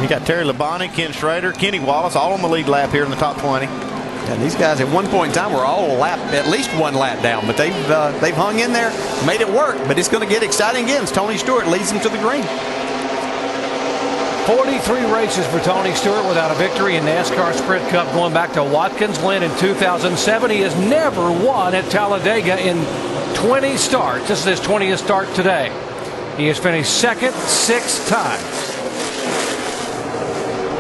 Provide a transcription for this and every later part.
You got Terry Labonte, Ken Schrader, Kenny Wallace, all on the lead lap here in the top 20. And these guys at one point in time were all at least one lap down, but they've hung in there, made it work. But it's going to get exciting again as Tony Stewart leads them to the green. 43 races for Tony Stewart without a victory in NASCAR Sprint Cup going back to Watkins Glen in 2007. He has never won at Talladega in 20 starts. This is his 20th start today. He has finished second 6 times.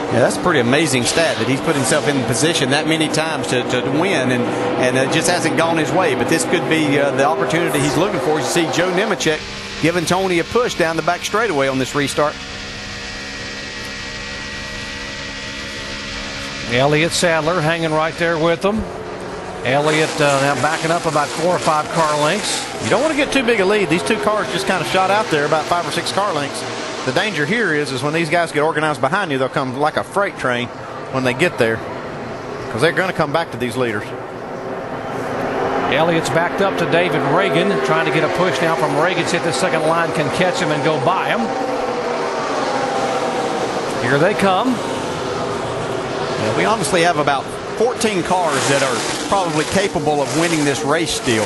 Yeah, that's a pretty amazing stat that he's put himself in position that many times to win, and it just hasn't gone his way. But this could be the opportunity he's looking for. You see Joe Nemechek giving Tony a push down the back straightaway on this restart. Elliott Sadler hanging right there with them. Elliott now backing up about 4 or 5 car lengths. You don't want to get too big a lead. These 2 cars just kind of shot out there about 5 or 6 car lengths. The danger here is when these guys get organized behind you, they'll come like a freight train when they get there, because they're going to come back to these leaders. Elliott's backed up to David Reagan, trying to get a push now from Reagan. See if the second line can catch him and go by him. Here they come. Yeah, we honestly have about 14 cars that are probably capable of winning this race still.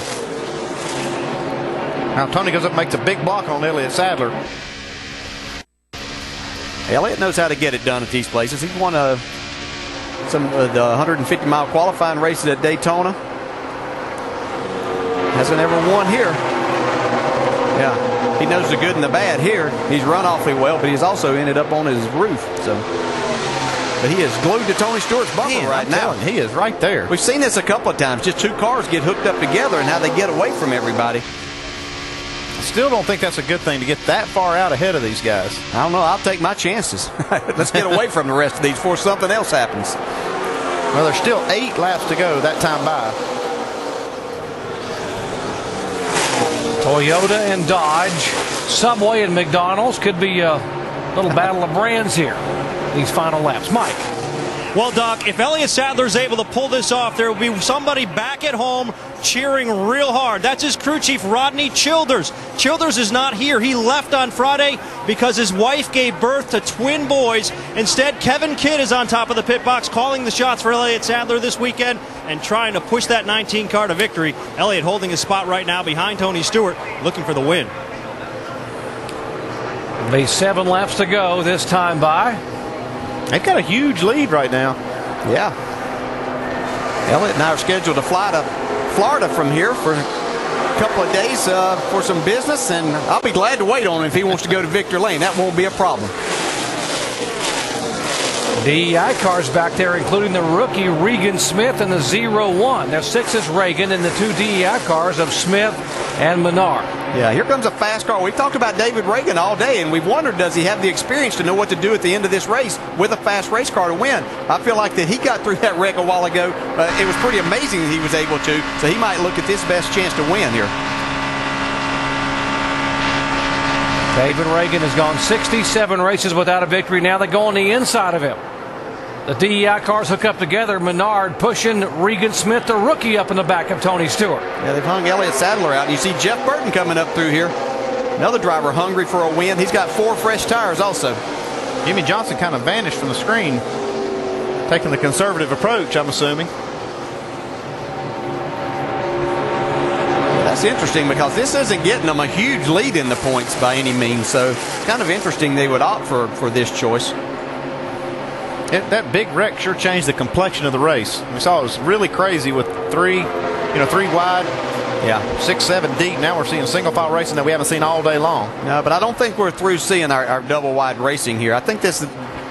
Now Tony goes up and makes a big block on Elliott Sadler. Elliott knows how to get it done at these places. He's won some of the 150-mile qualifying races at Daytona. Hasn't ever won here. Yeah, he knows the good and the bad here. He's run awfully well, but he's also ended up on his roof. But he is glued to Tony Stewart's bumper right now. He is right there. We've seen this a couple of times. Just 2 cars get hooked up together and how they get away from everybody. Still don't think that's a good thing to get that far out ahead of these guys. I don't know. I'll take my chances. Let's get away from the rest of these before something else happens. Well, there's still 8 laps to go that time by. Toyota and Dodge, Subway and McDonald's could be a little battle of brands here. These final laps. Mike. Well, Doc, if Elliott Sadler is able to pull this off, there will be somebody back at home cheering real hard. That's his crew chief, Rodney Childers. Childers is not here. He left on Friday because his wife gave birth to twin boys. Instead, Kevin Kidd is on top of the pit box, calling the shots for Elliott Sadler this weekend and trying to push that 19 car to victory. Elliott holding his spot right now behind Tony Stewart, looking for the win. Be 7 laps to go this time by. They've got a huge lead right now. Yeah. Elliott and I are scheduled to fly to Florida from here for a couple of days for some business, and I'll be glad to wait on him if he wants to go to Victor Lane. That won't be a problem. DEI cars back there, including the rookie Regan Smith and the 0-1. Their 6 is Reagan and the 2 DEI cars of Smith and Menard. Yeah, here comes a fast car. We've talked about David Reagan all day, and we've wondered, does he have the experience to know what to do at the end of this race with a fast race car to win? I feel like that he got through that wreck a while ago. It was pretty amazing that he was able to, so he might look at this best chance to win here. David Reagan has gone 67 races without a victory. Now they go on the inside of him. The DEI cars hook up together. Menard pushing Regan Smith, the rookie, up in the back of Tony Stewart. Yeah, they've hung Elliott Sadler out. You see Jeff Burton coming up through here. Another driver hungry for a win. He's got 4 fresh tires also. Jimmy Johnson kind of vanished from the screen, taking the conservative approach, I'm assuming. That's interesting because this isn't getting them a huge lead in the points by any means. So kind of interesting they would opt for this choice. That big wreck sure changed the complexion of the race. We saw it was really crazy with 3 wide, 6, 7 deep. Now we're seeing single file racing that we haven't seen all day long. No, but I don't think we're through seeing our double wide racing here. I think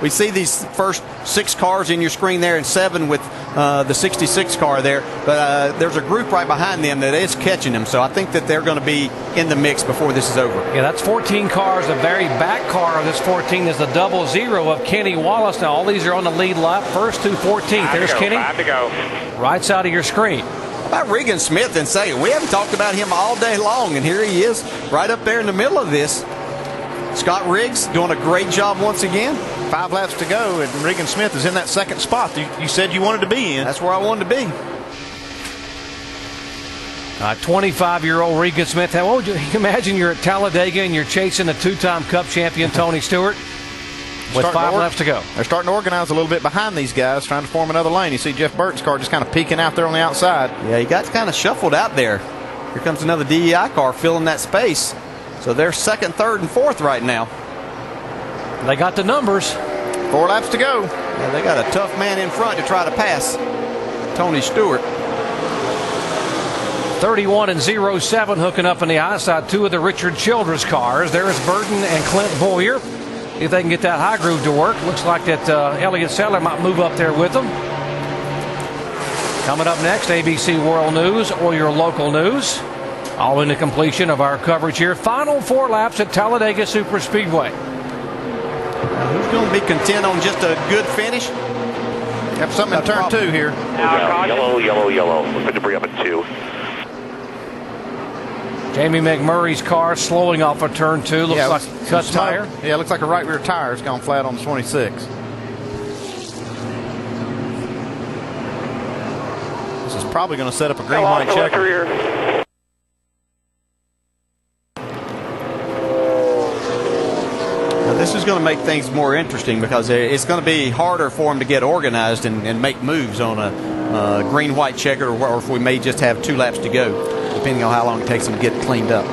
we see these first 6 cars in your screen there and 7 with the 66 car there. But there's a group right behind them that is catching them. So I think that they're going to be in the mix before this is over. Yeah, that's 14 cars. The very back car of this 14 is the 00 of Kenny Wallace. Now all these are on the lead lap. First to 14th. There's Kenny. 5 to go. Right side of your screen. How about Regan Smith and say we haven't talked about him all day long, and here he is right up there in the middle of this. Scott Riggs doing a great job once again. 5 laps to go, and Regan Smith is in that second spot you said you wanted to be in. That's where I wanted to be. 25-year-old Regan Smith. What would you imagine? You're at Talladega and you're chasing the 2-time Cup champion Tony Stewart. with 5 laps to go. They're starting to organize a little bit behind these guys, trying to form another lane. You see Jeff Burton's car just kind of peeking out there on the outside. Yeah, he got kind of shuffled out there. Here comes another DEI car filling that space. So they're second, third, and fourth right now. They got the numbers. 4 laps to go. Yeah, they got a tough man in front to try to pass Tony Stewart. 31 and 07 hooking up on the outside. 2 of the Richard Childress cars. There's Burton and Clint Boyer. If they can get that high groove to work, looks like that Elliott Sadler might move up there with them. Coming up next, ABC World News or your local news. All in the completion of our coverage here. Final 4 laps at Talladega SuperSpeedway. Who's going to be content on just a good finish? Have something in turn 2 here. Yellow. We'll put debris up at 2. Jamie McMurray's car slowing off of turn 2. Looks like a cut tire. Yeah, looks like a right rear tire has gone flat on the 26. This is probably going to set up a green-white checker. Now, this is going to make things more interesting because it's going to be harder for them to get organized and make moves on a green-white checker, or if we may just have 2 laps to go, depending on how long it takes them to get cleaned up.